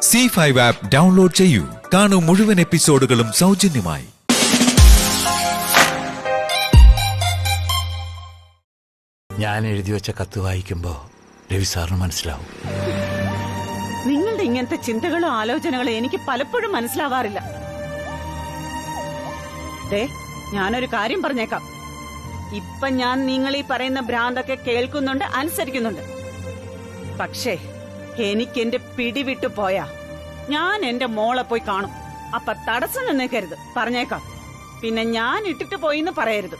C5 app download ചെയ്യൂ. കാണൂ മുഴുവൻ എപ്പിസോഡുകളും സൗജന്യമായി. ഞാൻ എഴുതി വെച്ച കത്ത് വായിക്കുമ്പോ രവി സാറിന് മനസ്സിലാവും. നിങ്ങളുടെ ഇങ്ങനത്തെ ചിന്തകളോ ആലോചനകളോ എനിക്ക് പലപ്പോഴും മനസ്സിലാവാറില്ല. ഞാനൊരു കാര്യം പറഞ്ഞേക്കാം. ഇപ്പൊ ഞാൻ നിങ്ങൾ ഈ പറയുന്ന ഭ്രാന്തൊക്കെ കേൾക്കുന്നുണ്ട്, അനുസരിക്കുന്നുണ്ട്. പക്ഷേ എനിക്ക് എന്റെ പിടിവിട്ടു പോയാ ഞാൻ എന്റെ മോളെ പോയി കാണും. അപ്പൊ തടസ്സം നിന്നേക്കരുത്, പറഞ്ഞേക്കാം. പിന്നെ ഞാൻ ഇട്ടിട്ട് പോയിന്ന് പറയരുത്.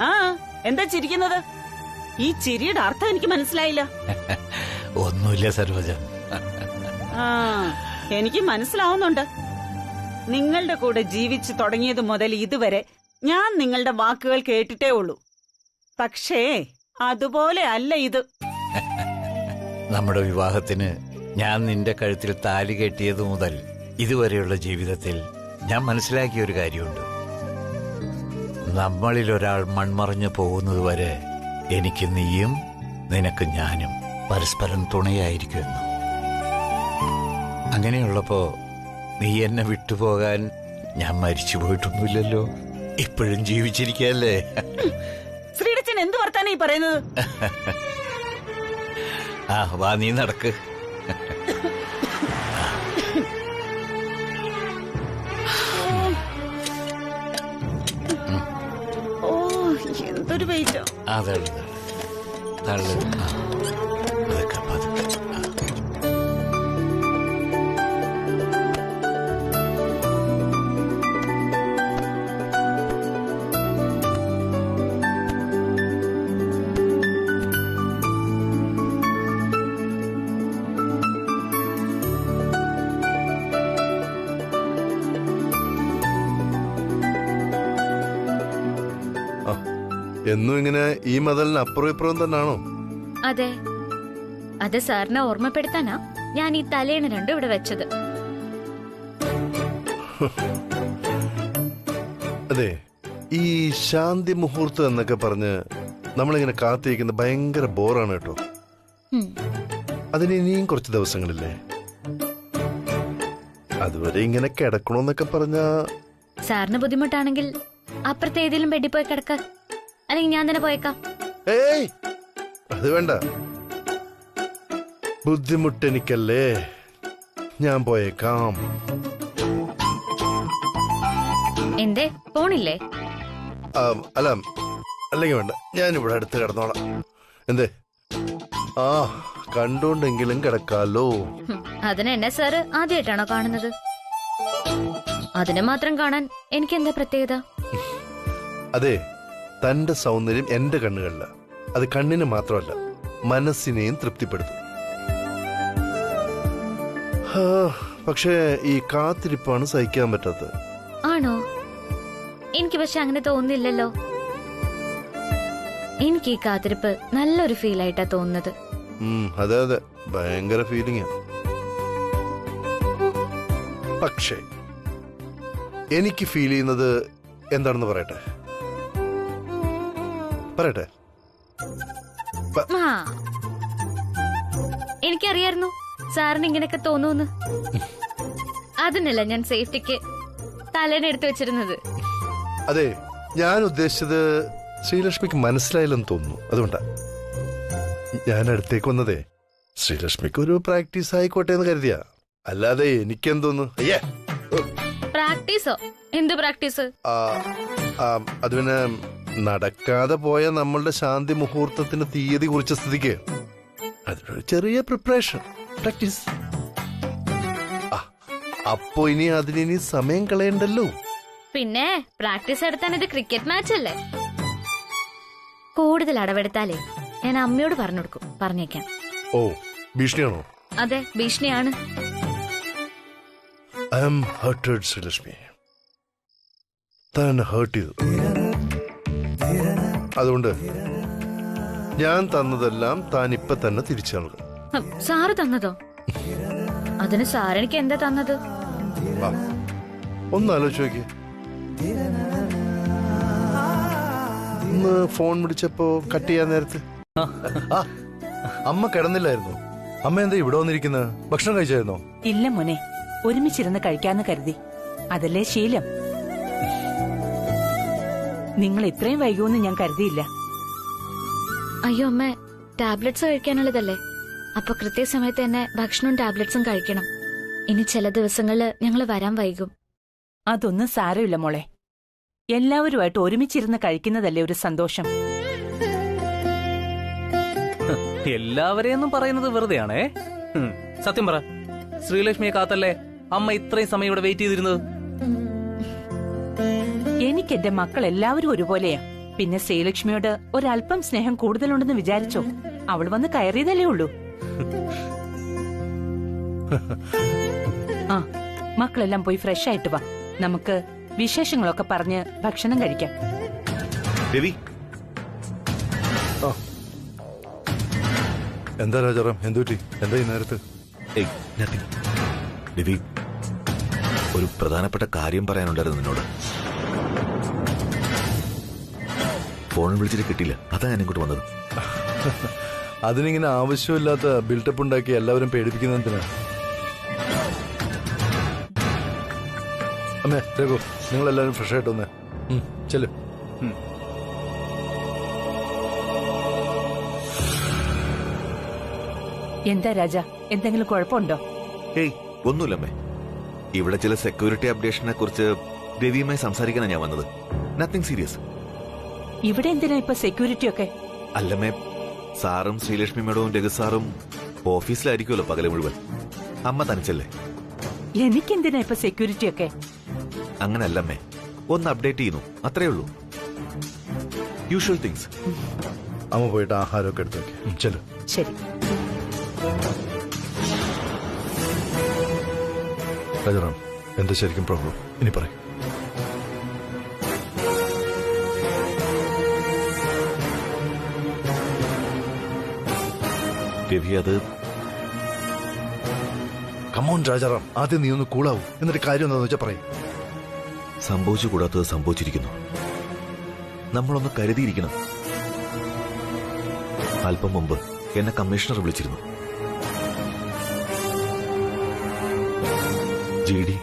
ആ എന്താ ചിരിക്കുന്നത്? ഈ ചിരിയുടെ അർത്ഥം എനിക്ക് മനസ്സിലായില്ല. ഒന്നുമില്ല സരോജ. ആ എനിക്ക് മനസ്സിലാവുന്നുണ്ട്. നിങ്ങളുടെ കൂടെ ജീവിച്ചു തുടങ്ങിയത് മുതൽ ഇതുവരെ ഞാൻ നിങ്ങളുടെ വാക്കുകൾ കേട്ടിട്ടേ ഉള്ളൂ. പക്ഷേ അതുപോലെ അല്ല ഇത്. നമ്മുടെ വിവാഹത്തിന് ഞാൻ നിന്റെ കഴുത്തിൽ താലി കെട്ടിയത് മുതൽ ഇതുവരെയുള്ള ജീവിതത്തിൽ ഞാൻ മനസ്സിലാക്കിയ ഒരു കാര്യമുണ്ട്. നമ്മളിൽ ഒരാൾ മൺമറഞ്ഞു പോകുന്നത് വരെ എനിക്ക് നീയും നിനക്ക് ഞാനും പരസ്പരം തുണയായിരിക്കുമെന്ന്. അങ്ങനെയുള്ളപ്പോ നീ എന്നെ വിട്ടുപോകാൻ ഞാൻ മരിച്ചു പോയിട്ടൊന്നുമില്ലല്ലോ. ഇപ്പോഴും ജീവിച്ചിരിക്കല്ലേ. ശ്രീടച്ചൻ എന്ത് വർത്താനാ ഈ പറയുന്നത്? ആ വാ, നീ നടക്ക്. ഓ എന്തൊരു വെയിറ്റ്. തള്ളു തള്ളു. പതുക്കെ പതുക്കെ. എന്നും ഇങ്ങനെ ഈ മതലിന് അപ്പുറം ഇപ്പുറം തന്നെയാണോ? അതെ, അത് സാറിനെ ഓർമ്മപ്പെടുത്താനാ ഞാൻ ഈ തലേണ രണ്ടും ഇവിടെ വെച്ചത്. അതെ, ഈ ശാന്തി മുഹൂർത്തം എന്നൊക്കെ പറഞ്ഞ് നമ്മളിങ്ങനെ കാത്തിരിക്കുന്ന ഭയങ്കര ബോറാണ് കേട്ടോ. അതിന് ഇനിയും കുറച്ച് ദിവസങ്ങളില്ലേ. അതുവരെ ഇങ്ങനെ കിടക്കണോന്നൊക്കെ പറഞ്ഞാ സാറിന് ബുദ്ധിമുട്ടാണെങ്കിൽ അപ്പുറത്തെ ഏതെങ്കിലും ബെഡിൽ പോയി കിടക്ക, അല്ലെങ്കിൽ ഞാൻ തന്നെ പോയേക്കാം. ഏയ് അത് വേണ്ട. ബുദ്ധിമുട്ടെനിക്കല്ലേ, ഞാൻ പോയേക്കാം. എന്തേ പോണില്ലേ? അല്ല, അല്ലെങ്കിൽ വേണ്ട, ഞാനിവിടെ അടുത്ത് കിടന്നോളാം. എന്തേ? ആ കണ്ടോണ്ടെങ്കിലും കിടക്കാലോ. അതിന് എന്നെ സാറ് ആദ്യമായിട്ടാണോ കാണുന്നത്? അതിനെ മാത്രം കാണാൻ എനിക്ക് എന്താ പ്രത്യേകത? അതെ, തന്റെ സൗന്ദര്യം എന്റെ കണ്ണുകളില. അത് കണ്ണിന് മാത്രമല്ല, മനസ്സിനെയും തൃപ്തിപ്പെടുത്തും. പക്ഷേ ഈ കാത്തിരിപ്പാണ് സഹിക്കാൻ പറ്റാത്തത്. ആണോ? എനിക്ക് പക്ഷെ അങ്ങനെ തോന്നുന്നില്ലല്ലോ. എനിക്ക് ഈ കാത്തിരിപ്പ് നല്ലൊരു ഫീൽ ആയിട്ടാ തോന്നുന്നത്. അതെ അതെ, ഭയങ്കര ഫീലിംഗ്. പക്ഷേ എനിക്ക് ഫീൽ ചെയ്യുന്നത് എന്താണെന്ന് പറയട്ടെ. എനിക്കറിയായിരുന്നു സാറിന് ഇങ്ങനെയൊക്കെ തോന്നൂന്ന്. അതിനല്ല ഞാൻ സേഫ്റ്റിക്ക് തലേനെ എടുത്തു വെച്ചിരുന്നത്. അതെ, ഞാൻ ഉദ്ദേശിച്ചത് ശ്രീലക്ഷ്മിക്ക് മനസ്സിലായില്ലെന്ന് തോന്നുന്നു. അതുകൊണ്ടാ ഞാൻ അടുത്തേക്ക് വന്നതേ. ശ്രീലക്ഷ്മിക്ക് ഒരു പ്രാക്ടീസ് ആയിക്കോട്ടെ എന്ന് കരുതിയാ. അല്ലാതെ എനിക്കെന്തോന്നു. പ്രാക്ടീസോ? എന്ത് പ്രാക്ടീസ്? അത് പിന്നെ നടക്കാതെ പോയ നമ്മളുടെ ശാന്തി മുഹൂർത്തത്തിന് തീയതി കുറിച്ച സ്ഥിതിക്ക് അതിനൊരു ചെറിയ പ്രിപ്പറേഷൻ, പ്രാക്ടീസ്. അപ്പോ ഇനി അതിനി സമയം കളയണ്ടല്ലോ. പിന്നെ പ്രാക്ടീസ് എടുത്താൻ ഇത് ക്രിക്കറ്റ് മാച്ച് അല്ലേ? കൂടുതൽ അടവെടുത്താലേ ഞാൻ അമ്മയോട് പറഞ്ഞു കൊടുക്കും. പറഞ്ഞേക്കാം. ഓ, ഭീഷണിയാണോ? അതെ, ഭീഷണിയാണ്. I am hurted Sreelakshmi. താൻ ഹേർട്ട് ചെയ്തു. അതുകൊണ്ട് ഞാൻ തന്നതെല്ലാം താൻ ഇപ്പൊ തന്നെ തിരിച്ചു നൽകും. സാറ് തന്നതോ? അതിന് സാറെനിക്ക് എന്താ തന്നത്? ഒന്ന് ആലോചിച്ച് നോക്കിയേ. ഫോൺ വിളിച്ചപ്പോ കട്ട് ചെയ്യാൻ നേരത്ത് അമ്മ കിടന്നില്ലായിരുന്നു. അമ്മ എന്താ ഇവിടെ വന്നിരിക്കുന്നത്? ഭക്ഷണം കഴിച്ചായിരുന്നോ? ഇല്ല മോനെ, ഒരുമിച്ചിരുന്ന് കഴിക്കാന്ന് കരുതി. അതല്ലേ ശീലം. നിങ്ങൾ ഇത്രയും വൈകുമെന്ന് ഞാൻ കരുതിയില്ല. അയ്യോ അമ്മ, ടാബ്ലറ്റ്സ് കഴിക്കാനുള്ളതല്ലേ, അപ്പൊ കൃത്യസമയത്ത് തന്നെ ഭക്ഷണവും ടാബ്ലറ്റ്സും കഴിക്കണം. ഇനി ചില ദിവസങ്ങളില് ഞങ്ങൾ വരാൻ വൈകും. അതൊന്നും സാരമില്ല മോളെ. എല്ലാവരുമായിട്ട് ഒരുമിച്ചിരുന്ന് കഴിക്കുന്നതല്ലേ ഒരു സന്തോഷം. എല്ലാവരെയൊന്നും പറയുന്നത് വെറുതെയാണേ. സത്യം പറ, ശ്രീലക്ഷ്മിയെ കാത്തല്ലേ അമ്മ ഇത്രയും സമയം ഇവിടെ വെയിറ്റ് ചെയ്തിരുന്നത്? എനിക്ക് എന്റെ മക്കൾ എല്ലാവരും ഒരുപോലെയാ. പിന്നെ ശ്രീലക്ഷ്മിയോട് ഒരല്പം സ്നേഹം കൂടുതലുണ്ടെന്ന് വിചാരിച്ചോ? അവൾ വന്ന് കയറിയതല്ലേ ഉള്ളൂ. ആ, മക്കളെല്ലാം പോയി ഫ്രഷ് ആയിട്ട് വാ. നമുക്ക് വിശേഷങ്ങളൊക്കെ പറഞ്ഞ് ഭക്ഷണം കഴിക്കാം. രവി, എന്താ രാജാറാം, എന്തുപറ്റി? എന്താ ഈ നേരത്ത്? ഏയ് nothing. രവി, ഒരു പ്രധാനപ്പെട്ട കാര്യം പറയാനുണ്ടായിരുന്നു നിന്നോട്. ഫോൺ വിളിച്ചിട്ട് കിട്ടിയില്ല, അതാ ഞാൻ ഇങ്ങോട്ട് വന്നത്. അതിനിങ്ങനെ ആവശ്യമില്ലാത്ത ബിൽഡപ്പ് ഉണ്ടാക്കി എല്ലാവരും പേടിപ്പിക്കുന്ന എന്തിനാ? അമ്മേ, രഘു, നിങ്ങളെല്ലാവരും ഫ്രഷ് ആയിട്ട് വന്നേ. ചെല്ലു. എന്താ രാജ, എന്തെങ്കിലും കുഴപ്പമുണ്ടോ? ഏയ് ഒന്നുമില്ലമ്മേ, ഇവിടെ ചില സെക്യൂരിറ്റി അപ്ഡേഷനെ കുറിച്ച് രവിയുമായി സംസാരിക്കാനാണ് ഞാൻ വന്നത്. Nothing serious. ഇവിടെ എന്തിനാ ഇപ്പൊ സെക്യൂരിറ്റി ഒക്കെ? അല്ലമ്മേ, സാറും ശ്രീലക്ഷ്മി മേഡവും രഘു സാറും ഓഫീസിലായിരിക്കുമല്ലോ പകല് മുഴുവൻ. അമ്മ തനിച്ചല്ലേ. എനിക്കെന്തിനാ ഇപ്പൊ സെക്യൂരിറ്റി ഒക്കെ? അങ്ങനല്ലമ്മേ, ഒന്ന് അപ്ഡേറ്റ് ചെയ്യുന്നു, അത്രേ ഉള്ളൂ. Usual things. അമ്മ പോയിട്ട് ആഹാരമൊക്കെ എടുത്തു വെക്കാം. ചെല്ലു. ശരി. രാജാറാം, എന്താ ശരിക്കും പ്രോബ്ലം? ഇനി പറയും. രവി, അത് കമോൺ രാജാറാം, ആദ്യം നീ ഒന്ന് കൂളാവും, എന്നിട്ട് കാര്യം എന്താണെന്ന് വെച്ചാൽ പറയും. സംഭവിച്ചു കൂടാത്തത് സംഭവിച്ചിരിക്കുന്നു. നമ്മളൊന്ന് കരുതിയിരിക്കണം. അല്പം മുമ്പ് എന്നെ കമ്മീഷണർ വിളിച്ചിരുന്നു. ജി ഡി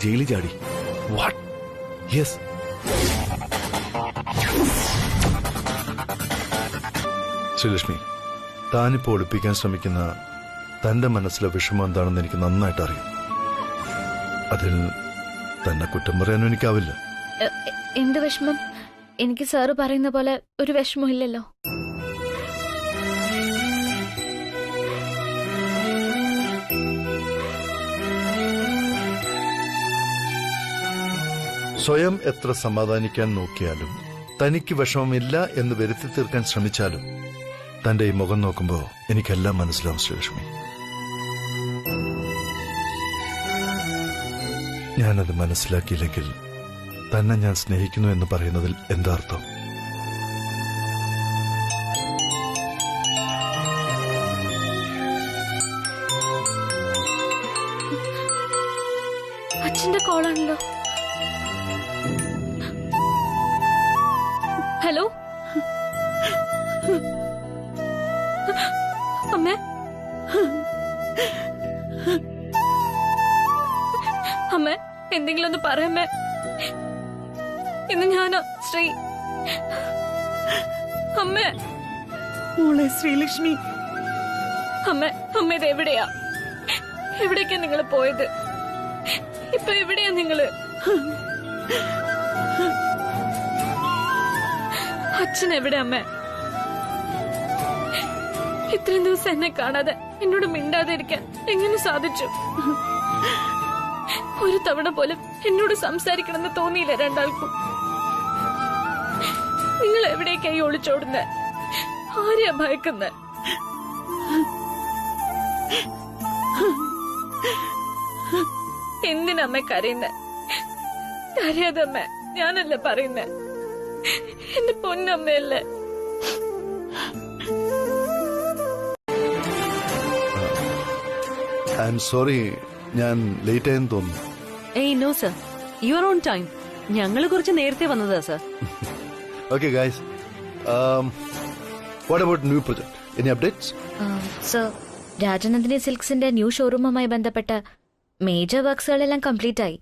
ജയിലിൽ ചാടി. വാട്ട്? യെസ്. ശ്രീലക്ഷ്മി, താനിപ്പോ ഒളിപ്പിക്കാൻ ശ്രമിക്കുന്ന തന്റെ മനസ്സിലെ വിഷമം എന്താണെന്ന് എനിക്ക് നന്നായിട്ട് അറിയാം. അതിൽ തന്നെ കുറ്റം പറയാനും എനിക്കാവില്ല. എന്ത് വിഷമം? എനിക്ക് സാറ് പറയുന്ന പോലെ ഒരു വിഷമം ഇല്ലല്ലോ. സ്വയം എത്ര സമാധാനിക്കാൻ നോക്കിയാലും തനിക്ക് വിഷമമില്ല എന്ന് വരുത്തി തീർക്കാൻ ശ്രമിച്ചാലും തന്റെ ഈ മുഖം നോക്കുമ്പോ എനിക്കെല്ലാം മനസ്സിലാവും ശ്രീലക്ഷ്മി. ഞാനത് മനസ്സിലാക്കിയില്ലെങ്കിൽ തന്നെ ഞാൻ സ്നേഹിക്കുന്നു എന്ന് പറയുന്നതിൽ എന്താ അർത്ഥം? അച്ഛന്റെ കോളാണല്ലോ. ഹലോ അമ്മേ. അമ്മേ, എന്തെങ്കിലും ഒന്ന് പറയമ്മേ. ഇന്ന് ഞാനോ ശ്രീ അമ്മേ. മോളെ ശ്രീലക്ഷ്മി, അമ്മ ഇത് എവിടെയാ? എവിടേക്കാ നിങ്ങള് പോയത്? ഇപ്പൊ എവിടെയാ നിങ്ങള്? അച്ഛൻ എവിടെ അമ്മ? ഇത്രയും ദിവസം എന്നെ കാണാതെ എന്നോട് മിണ്ടാതെ ഇരിക്കാൻ എങ്ങനെ സാധിച്ചു? ഒരു തവണ പോലും എന്നോട് സംസാരിക്കണമെന്ന് തോന്നിയില്ല രണ്ടാൾക്കും. നിങ്ങൾ എവിടേക്കായി ഒളിച്ചോടുന്നത്? ആരെയാ ഭയക്കുന്നത്? എന്തിനമ്മ കരയുന്നത്? കരയാതമ്മ, ഞാനല്ല പറയുന്നത്, എന്റെ പൊന്നമ്മയല്ലേ. ഐ എം സോറി, ഞാൻ ലേറ്റ് ആയെന്ന് തോന്നുന്നു. ഏയ് no sir, you are on time. ഞങ്ങൾ കുറച്ച് നേരത്തെ വന്നതാ sir. Okay guys, what about new project? Any updates? Sir, Rajanandini സിൽക്സിന്റെ ന്യൂ ഷോറൂമുമായി ബന്ധപ്പെട്ട മേജർ വർക്ക്സുകളെല്ലാം കംപ്ലീറ്റ് ആയി.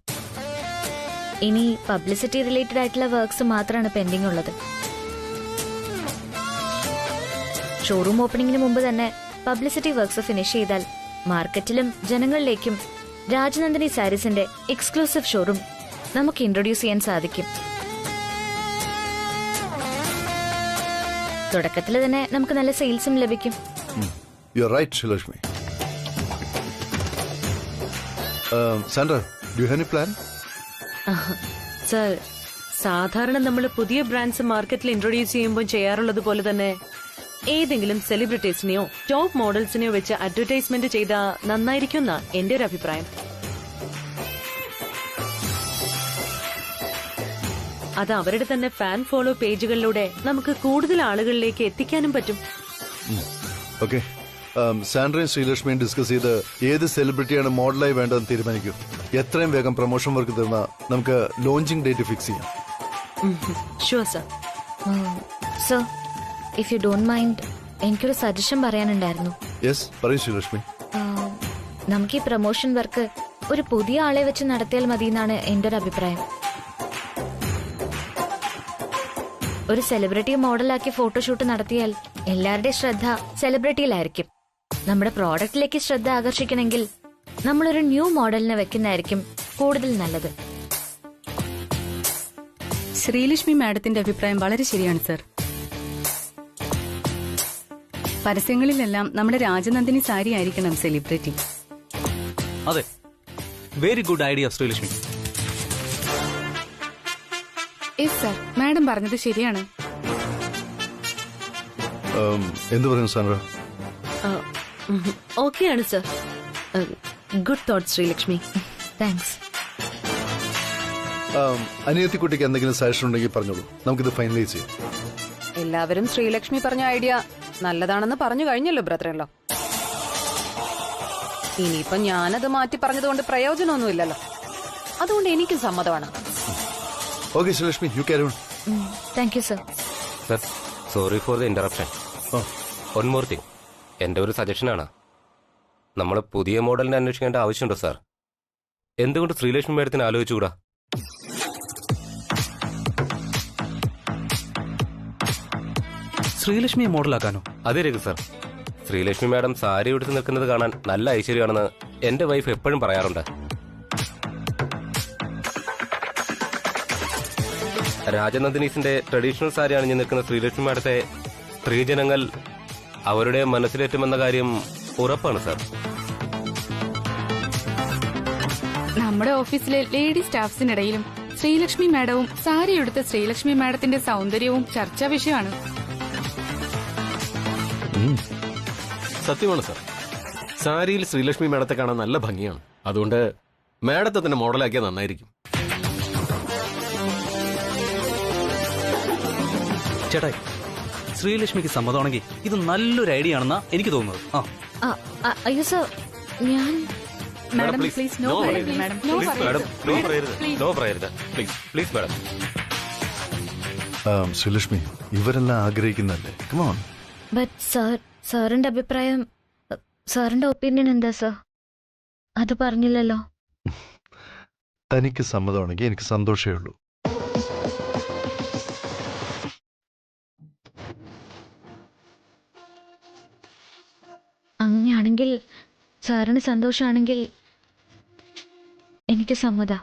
ഇനി പബ്ലിസിറ്റി റിലേറ്റഡ് ആയിട്ടുള്ള വർക്ക്സ് മാത്രമാണ് പെൻഡിംഗ് ഉള്ളത്. ഷോറൂം ഓപ്പണിംഗിന് മുമ്പ് തന്നെ പബ്ലിസിറ്റി വർക്ക്സ് ഫിനിഷ് ചെയ്താൽ മാർക്കറ്റിലും ജനങ്ങളിലേക്കും രാജനന്ദിനി സാരീസിന്റെ എക്സ്ക്ലൂസീവ് ഷോറൂം നമുക്ക് ഇൻട്രൊഡ്യൂസ് ചെയ്യാൻ സാധിക്കും. തുടക്കത്തിൽ തന്നെ നമുക്ക് നല്ല സെയിൽസും ലഭിക്കും. You are right Sreelakshmi. Sandra, do you have any plan? Sir, സാധാരണ നമ്മൾ പുതിയ ബ്രാൻഡ്സ് മാർക്കറ്റിൽ ഇൻട്രൊഡ്യൂസ് ചെയ്യുമ്പോൾ ചെയ്യാറുള്ളത് പോലെ തന്നെ ഏതെങ്കിലും സെലിബ്രിറ്റീസിനെയോ ടോപ്പ് മോഡൽസിനെയോ വെച്ച് അഡ്വർടൈസ്മെന്റ് ചെയ്താൽ നന്നായിരിക്കും എന്നാ എന്റെ ഒരു അഭിപ്രായം. അത് അവരുടെ തന്നെ ഫാൻ ഫോളോ പേജുകളിലൂടെ നമുക്ക് കൂടുതൽ ആളുകളിലേക്ക് എത്തിക്കാനും പറ്റും. ഓക്കെ, സാൻഡ്രയും ശ്രീലക്ഷ്മിയും ഡിസ്കസ് ചെയ്ത് ഏത് സെലിബ്രിറ്റിയാണ് മോഡലായി വേണ്ടതെന്ന് തീരുമാനിക്കും. എത്രയും വേഗം പ്രൊമോഷൻ വർക്ക് തീർന്നാൽ നമുക്ക് ലോഞ്ചിങ് ഡേറ്റ് ഫിക്സ് ചെയ്യാം. Sure sir. Sir, if you don't mind, എനിക്കൊരു സജഷൻ പറയാനുണ്ടായിരുന്നു. യെസ്, പറയൂ ശ്രീലക്ഷ്മി. നമുക്ക് ഈ പ്രൊമോഷൻ വർക്ക് ഒരു പുതിയ ആളെ വെച്ച് നടത്തിയാൽ മതി എന്നാണ് എന്റെ ഒരു അഭിപ്രായം. ഒരു സെലിബ്രിറ്റി മോഡലാക്കി ഫോട്ടോഷൂട്ട് നടത്തിയാൽ എല്ലാവരുടെയും ശ്രദ്ധ സെലിബ്രിറ്റിയിലായിരിക്കും. നമ്മുടെ പ്രോഡക്റ്റിലേക്ക് ശ്രദ്ധ ആകർഷിക്കണമെങ്കിൽ നമ്മളൊരു ന്യൂ മോഡലിനെ വെക്കുന്നതായിരിക്കും കൂടുതൽ നല്ലത്. ശ്രീലക്ഷ്മി മാഡത്തിന്റെ അഭിപ്രായം വളരെ ശരിയാണ് സർ. പരസ്യങ്ങളിലെല്ലാം നമ്മുടെ രാജനന്ദിനി സാരി ആയിരിക്കണം സെലിബ്രിറ്റി. അതെ, very good idea Sreelakshmi. Sir, madam പറഞ്ഞത് ശരിയാണ്. എന്ത് പറയുന്നു സാൻഡ്ര? ഓക്കെയാണ് sir. Good thought Sreelakshmi. Thanks. അനിയത്തിക്കുട്ടിക്ക് എന്തെങ്കിലും സജഷൻ ഉണ്ടെങ്കിൽ പറഞ്ഞോളൂ, നമുക്കിത് ഫൈനലൈസ് ചെയ്യാം. എല്ലാവരും ശ്രീലക്ഷ്മി പറഞ്ഞ ഐഡിയ നല്ലതാണെന്ന് പറഞ്ഞു കഴിഞ്ഞല്ലോ ബ്രദറല്ലോ. ഇനിയിപ്പൊ ഞാനത് മാറ്റി പറഞ്ഞതുകൊണ്ട് പ്രയോജനമൊന്നുമില്ലല്ലോ. അതുകൊണ്ട് എനിക്ക് സമ്മതമാണ്. Okay Sreelakshmi, you carry on. Thank you sir. Sir, sorry for the interruption. One more thing, എന്റെ ഒരു സജഷനാണ്. നമ്മൾ പുതിയ മോഡലിനെ അന്വേഷിക്കേണ്ട ആവശ്യമുണ്ടോ സാർ? എന്തുകൊണ്ട് ശ്രീലക്ഷ്മി മാഡത്തിന് ആലോചിച്ചുകൂടാ? ശ്രീലക്ഷ്മിയെ മോഡലാക്കാനോ? അതെ രഘു സാർ, ശ്രീലക്ഷ്മി മാഡം സാരി ഉടുത്ത് നിൽക്കുന്നത് കാണാൻ നല്ല ഐശ്വര്യമാണെന്ന് എന്റെ വൈഫ് എപ്പോഴും പറയാറുണ്ട്. രാജനന്ദിനീസിന്റെ ട്രഡീഷണൽ സാരി അണിഞ്ഞു നിൽക്കുന്ന ശ്രീലക്ഷ്മി മാഡത്തെ സ്ത്രീജനങ്ങൾ അവരുടെ മനസ്സിലേറ്റുമെന്ന കാര്യം ഉറപ്പാണ് സാർ. നമ്മുടെ ഓഫീസിലെ ലേഡി സ്റ്റാഫ്സിനിടയിലും ശ്രീലക്ഷ്മി മാഡവും സാരി എടുത്ത ശ്രീലക്ഷ്മി മാഡത്തിന്റെ സൗന്ദര്യവും ചർച്ചാ വിഷയമാണ്. സത്യമാണ് സാർ, സാരിയിൽ ശ്രീലക്ഷ്മി മാഡത്തെ കാണാൻ നല്ല ഭംഗിയാണ്. അതുകൊണ്ട് മാഡത്തെ തന്നെ മോഡലാക്കിയാൽ നന്നായിരിക്കും. ചേട്ടായി, ശ്രീലക്ഷ്മിക്ക് സമ്മതമാണെങ്കിൽ ഇത് നല്ലൊരു ഐഡിയ ആണെന്നാ എനിക്ക് തോന്നുന്നത്. അയ്യോ സർ, ഞാൻ മാഡം പ്ലീസ് നോ പറയരുത്. മാഡം നോ പറയരുത്. നോ പറയരുത് പ്ലീസ്, പ്ലീസ് മാഡം. ശ്രീലക്ഷ്മി, ഇവരെല്ലാം ആഗ്രഹിക്കുന്നല്ലേ. Come on. ബട്ട് സർ, സാറിന്റെ അഭിപ്രായം, സാറിന്റെ ഒപ്പീനിയൻ എന്താ സർ? അത് പറഞ്ഞില്ലല്ലോ. തനിക്ക് സമ്മതമാണെങ്കിൽ എനിക്ക് സന്തോഷമേ ഉള്ളൂ. അങ്ങനെയാണെങ്കിൽ, സാറിന് സന്തോഷമാണെങ്കിൽ എനിക്ക് സമ്മത.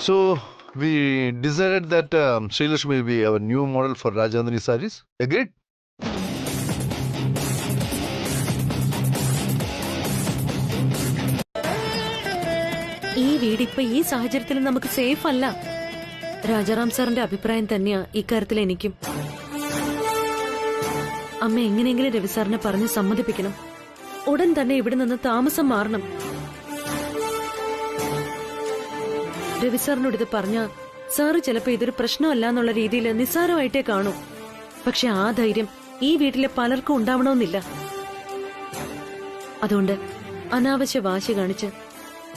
So we decided that Srilakshmi will be our new model for Rajandhani sarees. Agreed? ഈ വീട് ഇപ്പൊ ഈ സാഹചര്യത്തിൽ നമുക്ക് സേഫ് അല്ല. രാജാറാം സാറിന്റെ അഭിപ്രായം തന്നെയാ ഇക്കാര്യത്തിൽ എനിക്കും. അമ്മ എങ്ങനെയെങ്കിലും രവി സാറിനെ പറഞ്ഞ് സമ്മതിപ്പിക്കണം. ഉടൻ തന്നെ ഇവിടെ നിന്ന് താമസം മാറണം. രവി സാറിനോട് ഇത് പറഞ്ഞ സാറ് ചിലപ്പോ ഇതൊരു പ്രശ്നമല്ല എന്നുള്ള രീതിയിൽ നിസ്സാരമായിട്ടേ കാണൂ. പക്ഷെ ആ ധൈര്യം ഈ വീട്ടിലെ പലർക്കും ഉണ്ടാവണമെന്നില്ല. അതുകൊണ്ട് അനാവശ്യ വാശി കാണിച്ച്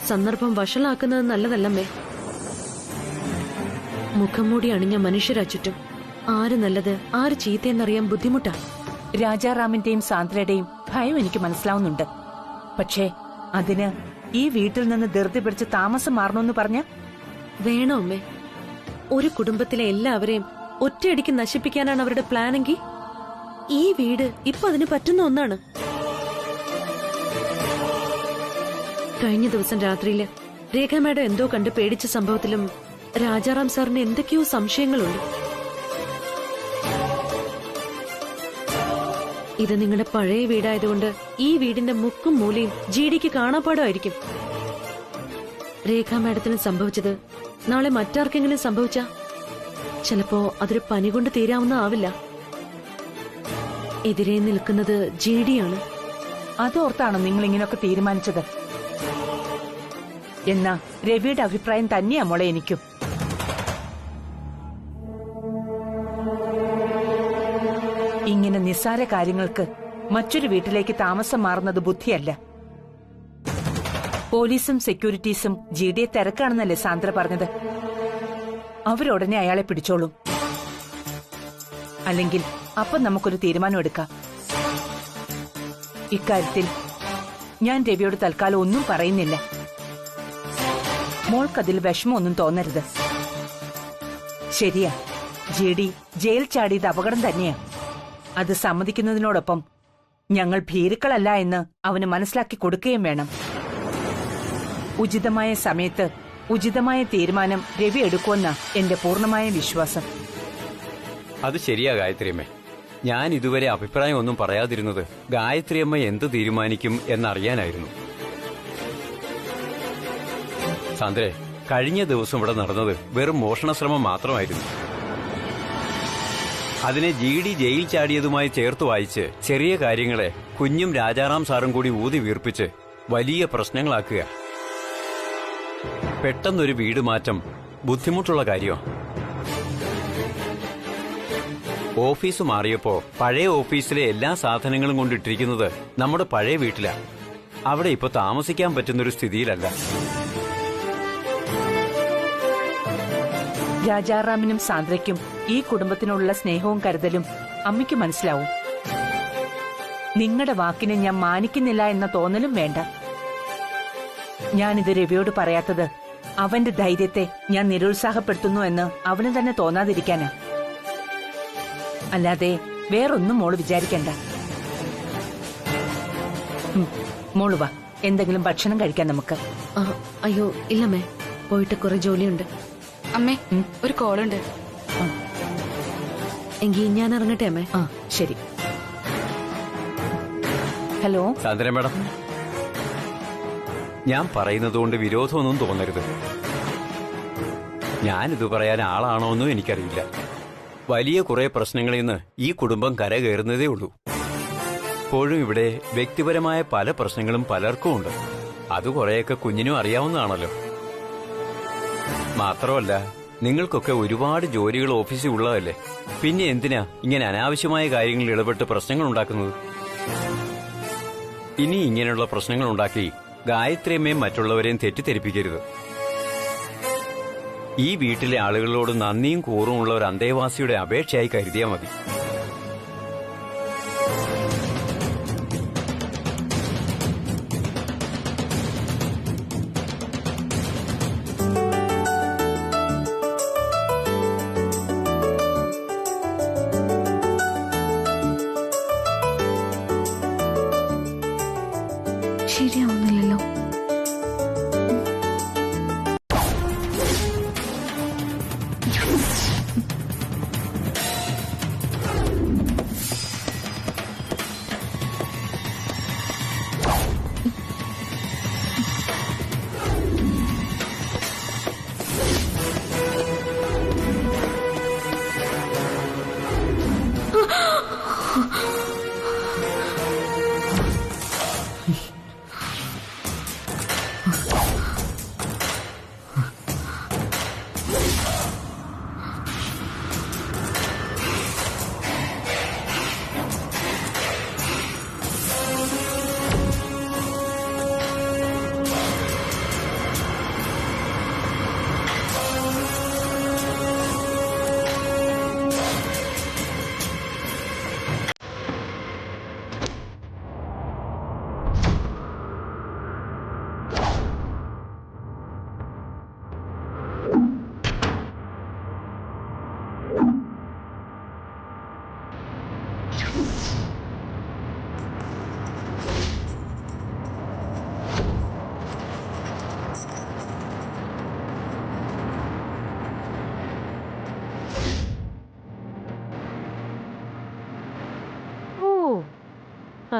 സന്ദർഭം വഷളാക്കുന്നത് നല്ലതല്ലമ്മേ. മുഖം മൂടി അണിഞ്ഞ മനുഷ്യരാ ചുറ്റും. ആര് നല്ലത് ആര് ചീത്തയെന്നറിയാൻ ബുദ്ധിമുട്ടാ. രാജാറാമിന്റെയും സാന്ദ്രയുടെയും ഭയം എനിക്ക് മനസ്സിലാവുന്നുണ്ട്. പക്ഷേ അതിന് ഈ വീട്ടിൽ നിന്ന് ധൃതി പിടിച്ച് താമസം മാറണമെന്ന് പറഞ്ഞ വേണോ അമ്മേ? ഒരു കുടുംബത്തിലെ എല്ലാവരെയും ഒറ്റയടിക്ക് നശിപ്പിക്കാനാണ് അവരുടെ പ്ലാനെങ്കിൽ ഈ വീട് ഇപ്പൊ അതിന് പറ്റുന്ന ഒന്നാണ്. കഴിഞ്ഞ ദിവസം രാത്രിയില് രേഖ മാഡം എന്തോ കണ്ട് പേടിച്ച സംഭവത്തിലും രാജാറാം സാറിന് എന്തൊക്കെയോ സംശയങ്ങളുണ്ട്. ഇത് നിങ്ങളുടെ പഴയ വീടായതുകൊണ്ട് ഈ വീടിന്റെ മുക്കും മൂലയും ജിഡിക്ക് കാണാപ്പാടമായിരിക്കും. രേഖ മാഡത്തിന് സംഭവിച്ചത് നാളെ മറ്റാർക്കെങ്കിലും സംഭവിച്ചാ ചിലപ്പോ അതൊരു പനി കൊണ്ട് തീരാവുന്നതാവില്ല. എതിരെ നിൽക്കുന്നത് ജിഡിയാണ്. അതോർത്താണ് നിങ്ങൾ ഇങ്ങനെയൊക്കെ തീരുമാനിച്ചത്? എന്നാ രവിയുടെ അഭിപ്രായം തന്നെയാ മോളെ എനിക്കും. ഇങ്ങനെ നിസ്സാര കാര്യങ്ങൾക്ക് മറ്റൊരു വീട്ടിലേക്ക് താമസം മാറുന്നത് ബുദ്ധിയല്ല. പോലീസും സെക്യൂരിറ്റീസും ജിഡിയെ തിരക്കാണെന്നല്ലേ സാന്ദ്ര പറഞ്ഞത്? അവരുടനെ അയാളെ പിടിച്ചോളും. അല്ലെങ്കിൽ അപ്പം നമുക്കൊരു തീരുമാനം എടുക്കാം. ഇക്കാര്യത്തിൽ ഞാൻ രവിയോട് തൽക്കാലം ഒന്നും പറയുന്നില്ല. മോൾക്കതിൽ വിഷമമൊന്നും തോന്നരുത്. ശരിയാ, ജിഡി ജയിൽ ചാടിയത് അപകടം തന്നെയാ. അത് സമ്മതിക്കുന്നതിനോടൊപ്പം ഞങ്ങൾ ഭീരുക്കളല്ല എന്ന് അവന് മനസ്സിലാക്കി കൊടുക്കുകയും വേണം. ഉചിതമായ സമയത്ത് ഉചിതമായ തീരുമാനം രവി എടുക്കുമെന്നാ എന്റെ പൂർണ്ണമായ വിശ്വാസം. അത് ശരിയാ ഗായത്രിയമ്മേ. ഞാൻ ഇതുവരെ അഭിപ്രായം ഒന്നും പറയാതിരുന്നത് ഗായത്രിയമ്മ എന്ത് തീരുമാനിക്കും എന്നറിയാനായിരുന്നു. സാന്ദ്രേ, കഴിഞ്ഞ ദിവസം ഇവിടെ നടന്നത് വെറും മോഷണശ്രമം മാത്രമായിരുന്നു. അതിനെ ജിഡി ജയിൽ ചാടിയതുമായി ചേർത്ത് വായിച്ച് ചെറിയ കാര്യങ്ങളെ കുഞ്ഞും രാജാറാം സാറും കൂടി ഊതി വീർപ്പിച്ച് വലിയ പ്രശ്നങ്ങളാക്കുക. പെട്ടെന്നൊരു വീട് മാറ്റം ബുദ്ധിമുട്ടുള്ള കാര്യമാണ്. ഓഫീസ് മാറിയപ്പോ പഴയ ഓഫീസിലെ എല്ലാ സാധനങ്ങളും കൊണ്ടിട്ടിരിക്കുന്നത് നമ്മുടെ പഴയ വീട്ടിലാ. അവിടെ ഇപ്പൊ താമസിക്കാൻ പറ്റുന്നൊരു സ്ഥിതിയിലല്ല. രാജാറാമിനും സാന്ദ്രയ്ക്കും ഈ കുടുംബത്തിനുള്ള സ്നേഹവും കരുതലും അമ്മയ്ക്ക് മനസ്സിലാവും. നിങ്ങളുടെ വാക്കിനെ ഞാൻ മാനിക്കുന്നില്ല എന്ന തോന്നലും വേണ്ട. ഞാനിത് രവിയോട് പറയാത്തത് അവന്റെ ധൈര്യത്തെ ഞാൻ നിരുത്സാഹപ്പെടുത്തുന്നു എന്ന് അവന് തന്നെ തോന്നാതിരിക്കാനാ. അല്ലാതെ വേറൊന്നും മോള് വിചാരിക്കണ്ട. മോള് വാ, എന്തെങ്കിലും ഭക്ഷണം കഴിക്കാൻ നമുക്ക്. അയ്യോ ഇല്ലമ്മേ, പോയിട്ട് കുറെ ജോലിയുണ്ട്. അമ്മേ, ഒരു കോളുണ്ട്. എങ്കിൽ ഞാൻ ഇറങ്ങട്ടെ അമ്മേ. ശരി. ഹലോ സാന്ദ്ര മാഡം, ഞാൻ പറയുന്നതുകൊണ്ട് വിരോധമൊന്നും തോന്നരുത്. ഞാനിത് പറയാൻ ആളാണോന്നും എനിക്കറിയില്ല. വലിയ കുറെ പ്രശ്നങ്ങളിൽ നിന്ന് ഈ കുടുംബം കരകയറുന്നതേ ഉള്ളൂ. ഇപ്പോഴും ഇവിടെ വ്യക്തിപരമായ പല പ്രശ്നങ്ങളും പലർക്കും ഉണ്ട്. അത് കുറെയൊക്കെ കുഞ്ഞിനും അറിയാവുന്നതാണല്ലോ. മാത്രമല്ല, നിങ്ങൾക്കൊക്കെ ഒരുപാട് ജോലികൾ ഓഫീസിൽ ഉള്ളതല്ലേ. പിന്നെ എന്തിനാ ഇങ്ങനെ അനാവശ്യമായ കാര്യങ്ങളിൽ ഇടപെട്ട് പ്രശ്നങ്ങൾ ഉണ്ടാക്കുന്നത്? ഇനി ഇങ്ങനെയുള്ള പ്രശ്നങ്ങൾ ഉണ്ടാക്കി ഗായത്രിയമ്മയും മറ്റുള്ളവരെയും തെറ്റിദ്ധരിപ്പിക്കരുത്. ഈ വീട്ടിലെ ആളുകളോട് നന്ദിയും കൂറുമുള്ള ഒരു അന്തേവാസിയുടെ അപേക്ഷയായി കരുതിയാൽ മതി. ശരിയാവുന്നില്ലല്ലോ.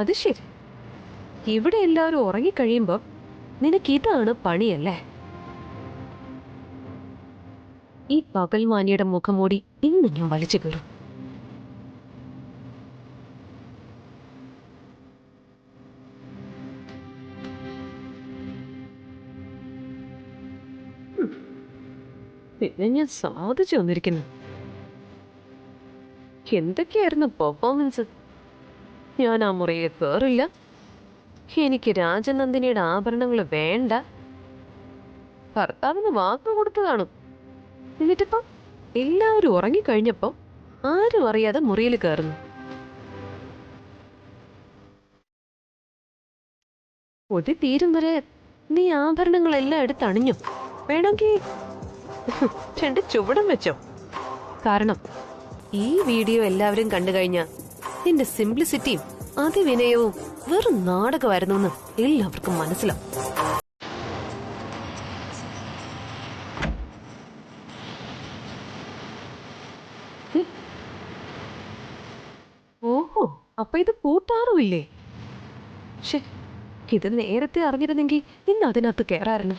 അത് ശരി. ഇവിടെ എല്ലാവരും ഉറങ്ങിക്കഴിയുമ്പോ നിനക്ക് ഇതാണ് പണിയല്ലേ? ഈ പകൽമാനിയുടെ മുഖംമൂടി ഇന്ന് ഞാൻ വലിച്ചു കയറും. പിന്നെ ഞാൻ സാധിച്ചു വന്നിരിക്കുന്നു. എന്തൊക്കെയായിരുന്നു പെർഫോമൻസ്? ഞാൻ ആ മുറിയെ കയറില്ല, എനിക്ക് രാജനന്ദിനിയുടെ ആഭരണങ്ങൾ വേണ്ട, ഭർത്താവിന് വാക്ക് കൊടുത്തു കാണും. എന്നിട്ടിപ്പോ എല്ലാവരും ഉറങ്ങിക്കഴിഞ്ഞപ്പോ ആരും അറിയാതെ മുറിയിൽ കയറുന്നു. ഒതി തീരും വരെ നീ ആഭരണങ്ങളെല്ലാം എടുത്തണിഞ്ഞു. വേണമെങ്കിൽ 2 ചുവടും വെച്ചോ. കാരണം ഈ വീഡിയോ എല്ലാവരും കണ്ടു കഴിഞ്ഞാൽ നിന്റെ സിംപ്ലിസിറ്റിയും അതിവിനയവും വെറും നാടകമായിരുന്നു എന്ന് എല്ലാവർക്കും മനസ്സിലാവും. ഓഹോ, അപ്പൊ ഇത് പൂട്ടാറുമില്ലേ? ഇത് നേരത്തെ അറിഞ്ഞിരുന്നെങ്കിൽ ഇന്ന് അതിനകത്ത് കയറായിരുന്നു.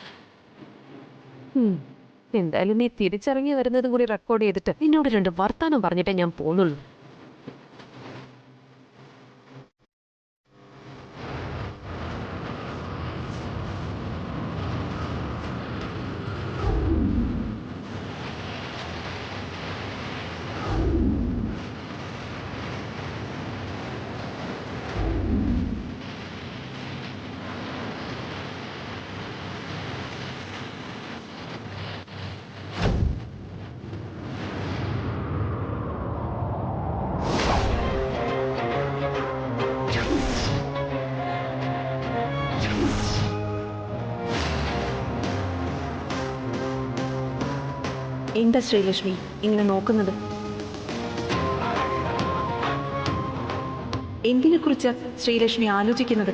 എന്തായാലും നീ തിരിച്ചറിഞ്ഞു വരുന്നതും കൂടി റെക്കോർഡ് ചെയ്തിട്ട് എന്നോട് 2 വർത്താനം പറഞ്ഞിട്ടേ ഞാൻ പോന്നുള്ളൂ. എന്താ ശ്രീലക്ഷ്മി ഇങ്ങനെ നോക്കുന്നത്? എന്തിനെ കുറിച്ച് ശ്രീലക്ഷ്മി ആലോചിക്കുന്നത്?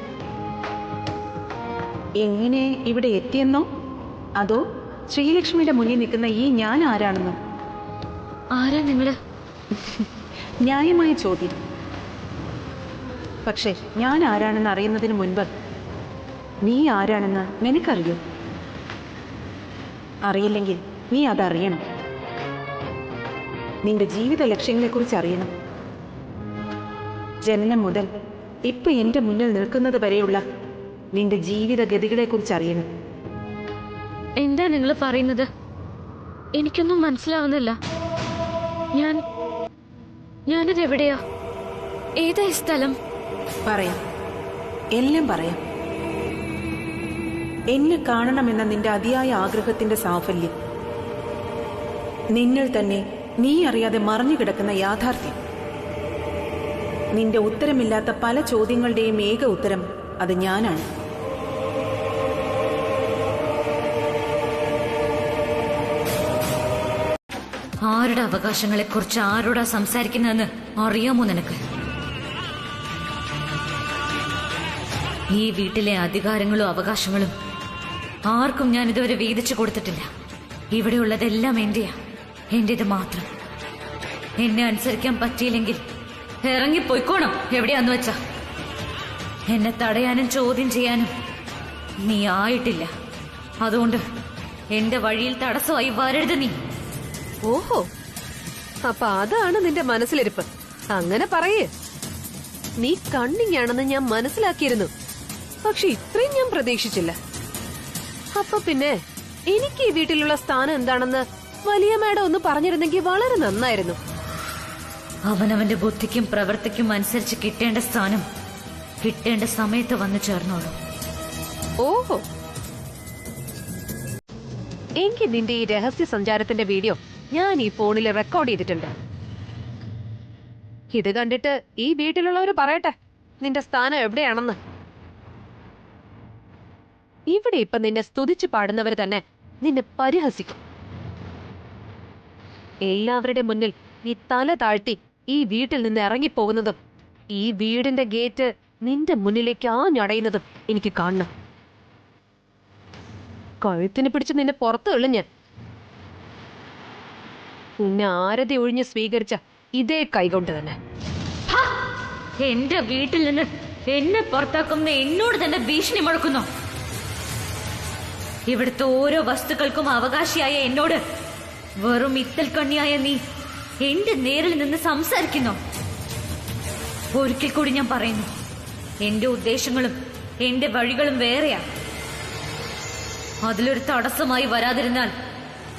എങ്ങനെ ഇവിടെ എത്തിയെന്നോ അതോ ശ്രീലക്ഷ്മിയുടെ മുന്നിൽ നിൽക്കുന്ന ഈ ഞാൻ ആരാണെന്നോ? ആരാ നിങ്ങള്? ന്യായമായ ചോദ്യം. പക്ഷേ ഞാൻ ആരാണെന്ന് അറിയുന്നതിന് മുൻപ് നീ ആരാണെന്ന് നിനക്കറിയോ? അറിയില്ലെങ്കിൽ നീ അതറിയണം. നിന്റെ ജീവിത ലക്ഷ്യങ്ങളെക്കുറിച്ച് അറിയണം. ജനനം മുതൽ ഇപ്പൊ എന്റെ മുന്നിൽ നിൽക്കുന്നത് വരെയുള്ള നിന്റെ ജീവിത ഗതികളെക്കുറിച്ച് അറിയണം. എന്താ നിങ്ങൾ പറയുന്നത്? എനിക്കൊന്നും മനസ്സിലാവുന്നില്ല. ഞാനിതെവിടെയാ? ഏതാ ഈ സ്ഥലം? പറയാം, എല്ലാം പറയാം. എന്നെ കാണണമെന്ന നിന്റെ അതിയായ ആഗ്രഹത്തിന്റെ സാഫല്യം, നിന്നിൽ തന്നെ നീ അറിയാതെ മറഞ്ഞു കിടക്കുന്ന യാഥാർത്ഥ്യം, നിന്റെ ഉത്തരമില്ലാത്ത പല ചോദ്യങ്ങളുടെയും ഏക ഉത്തരം അത് ഞാനാണ്. ആരുടെ അവകാശങ്ങളെക്കുറിച്ച് ആരോടാ സംസാരിക്കുന്നതെന്ന് അറിയാമോ നിനക്ക്? ഈ വീട്ടിലെ അധികാരങ്ങളും അവകാശങ്ങളും ആർക്കും ഞാൻ ഇതുവരെ വീതിച്ചു കൊടുത്തിട്ടില്ല. ഇവിടെയുള്ളതെല്ലാം എന്റെയാ, എന്റേത് മാത്രം. എന്നെ അനുസരിക്കാൻ പറ്റിയില്ലെങ്കിൽ ഇറങ്ങിപ്പോയിക്കോണം എവിടെയാന്ന് വെച്ചാ. എന്നെ തടയാനും ചോദ്യം ചെയ്യാനും നീ ആയിട്ടില്ല. അതുകൊണ്ട് എന്റെ വഴിയിൽ തടസ്സമായി വരരുത് നീ. ഓഹോ, അപ്പൊ അതാണ് നിന്റെ മനസ്സിലിരിപ്പ്. അങ്ങനെ പറയേ. നീ കണ്ണിങ്ങാണെന്ന് ഞാൻ മനസ്സിലാക്കിയിരുന്നു, പക്ഷെ ഇത്രയും ഞാൻ പ്രതീക്ഷിച്ചില്ല. അപ്പൊ പിന്നെ എനിക്ക് ഈ വീട്ടിലുള്ള സ്ഥാനം എന്താണെന്ന് വലിയ മേഡം ഒന്ന് പറഞ്ഞിരുന്നെങ്കിൽ വളരെ നന്നായിരുന്നു. അവനവന്റെ ബുദ്ധിക്കും പ്രവൃത്തിക്കും അനുസരിച്ച് കിട്ടേണ്ട സ്ഥാനം കിട്ടേണ്ട സമയത്ത് വന്നു ചേർന്നോളൂ. ഓഹോ, എങ്കിൽ നിന്റെ ഈ രഹസ്യ സഞ്ചാരത്തിന്റെ വീഡിയോ ഞാൻ ഈ ഫോണിൽ റെക്കോർഡ് ചെയ്തിട്ടുണ്ട്. ഇത് കണ്ടിട്ട് ഈ വീട്ടിലുള്ളവർ പറയട്ടെ നിന്റെ സ്ഥാനം എവിടെയാണെന്ന്. ഇവിടെ ഇപ്പൊ നിന്നെ സ്തുതിച്ചു പാടുന്നവർ തന്നെ നിന്നെ പരിഹസിക്കും. എല്ലാവരുടെ മുന്നിൽ നീ തല താഴ്ത്തി ഈ വീട്ടിൽ നിന്ന് ഇറങ്ങിപ്പോകുന്നതും ഈ വീടിന്റെ ഗേറ്റ് നിന്റെ മുന്നിലേക്ക് ആഞ്ഞടയുന്നതും എനിക്ക് കാണണം. കഴുത്തിന് പിടിച്ച് നിന്നെ പുറത്തു തള്ളും ഞാൻ. നിന്നെ ആരതി ഒഴിഞ്ഞ് സ്വീകരിച്ച ഇതേ കൈകൊണ്ട് തന്നെ. എന്റെ വീട്ടിൽ നിന്ന് എന്നെ പുറത്താക്കുന്ന എന്നോട് തന്നെ ഭീഷണി മുഴക്കുന്നു. ഇവിടുത്തെ ഓരോ വസ്തുക്കൾക്കും അവകാശിയായ എന്നോട് വെറും ഇത്തൽ കണ്ണിയായ നീ എന്റെ നേരിൽ നിന്ന് സംസാരിക്കുന്നു. ഒരിക്കൽ കൂടി ഞാൻ പറയുന്നു, എന്റെ ഉദ്ദേശങ്ങളും എന്റെ വഴികളും വേറെയാ. അതിലൊരു തടസ്സമായി വരാതിരുന്നാൽ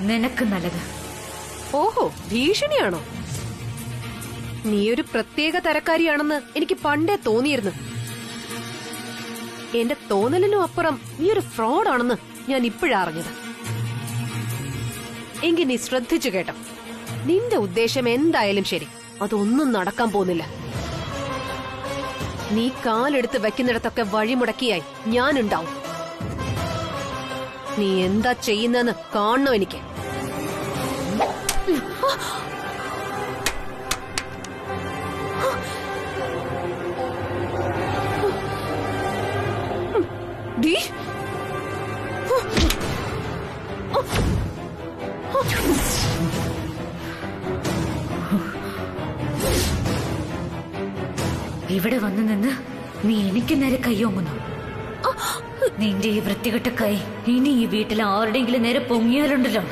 നിനക്ക് നല്ലത്. ഓഹോ, ഭീഷണിയാണോ? നീ ഒരു പ്രത്യേക തരക്കാരിയാണെന്ന് എനിക്ക് പണ്ടേ തോന്നിയിരുന്നു. എന്റെ തോന്നലിനും അപ്പുറം നീ ഒരു ഫ്രോഡാണെന്ന് ഞാൻ ഇപ്പോഴാ അറിഞ്ഞത്. എങ്കിൽ നീ ശ്രദ്ധിച്ചു കേട്ടോ, നിന്റെ ഉദ്ദേശം എന്തായാലും ശരി, അതൊന്നും നടക്കാൻ പോകുന്നില്ല. നീ കാലെടുത്ത് വെക്കുന്നിടത്തൊക്കെ വഴിമുടക്കിയായി ഞാനുണ്ടാവും. നീ എന്താ ചെയ്യുന്നെന്ന് കാണണം എനിക്ക്. ഇവിടെ വന്നു നിന്ന് നീ എനിക്ക് നേരെ കൈയോങ്ങുന്നു. നിന്റെ ഈ വൃത്തികെട്ട കൈ ഇനി ഈ വീട്ടിൽ ആരുടെങ്കിലും നേരെ പൊങ്ങിയാലുണ്ടല്ലോ.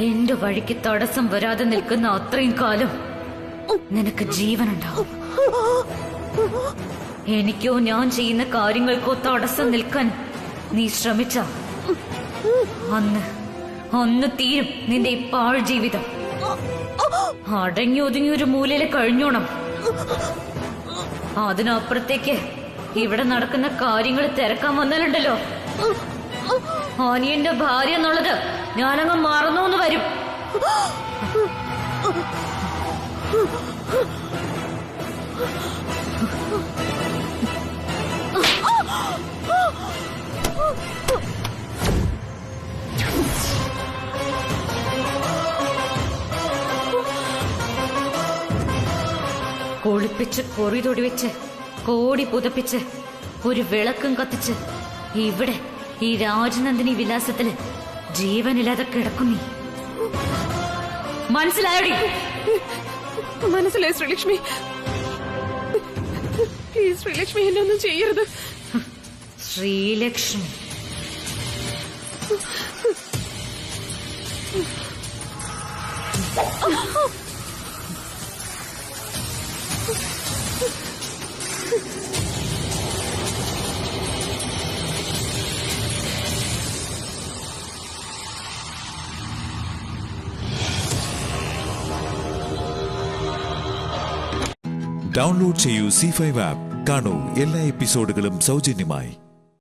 എന്റെ വഴിക്ക് തടസ്സം വരാതെ നിൽക്കുന്ന അത്രയും കാലം നിനക്ക് ജീവനുണ്ടാവും. എനിക്കോ ഞാൻ ചെയ്യുന്ന കാര്യങ്ങൾക്കോ തടസ്സം നിൽക്കാൻ നീ ശ്രമിച്ച അന്ന് തീരും നിന്റെ ഈ പാഴ് ജീവിതം. അടങ്ങി ഒതുങ്ങി ഒരു മൂലയില് കഴിഞ്ഞോണം. അതിനപ്പുറത്തേക്ക് ഇവിടെ നടക്കുന്ന കാര്യങ്ങൾ തിരക്കാൻ വന്നാലുണ്ടല്ലോ, അനിയന്റെ ഭാര്യ എന്നുള്ളത് ഞാനങ്ങ് മറന്നോന്ന് വരും. കുളിപ്പിച്ച് പൊറി തൊടിവെച്ച് കോടി പുതപ്പിച്ച് ഒരു വിളക്കും കത്തിച്ച് ഇവിടെ ഈ രാജനന്ദിനി വിലാസത്തില് ജീവനില്ലാതെ കിടക്കും നീ. മനസ്സിലായോടി? മനസ്സിലായി ശ്രീലക്ഷ്മി. പ്ലീസ് ശ്രീലക്ഷ്മി, എന്നെ ഒന്നും ചെയ്യരുത്. ശ്രീലക്ഷ്മി, ഡൗൺലോഡ് ചെയ്യൂ C5 ആപ്പ്. കാണൂ എല്ലാ എപ്പിസോഡുകളും സൗജന്യമായി.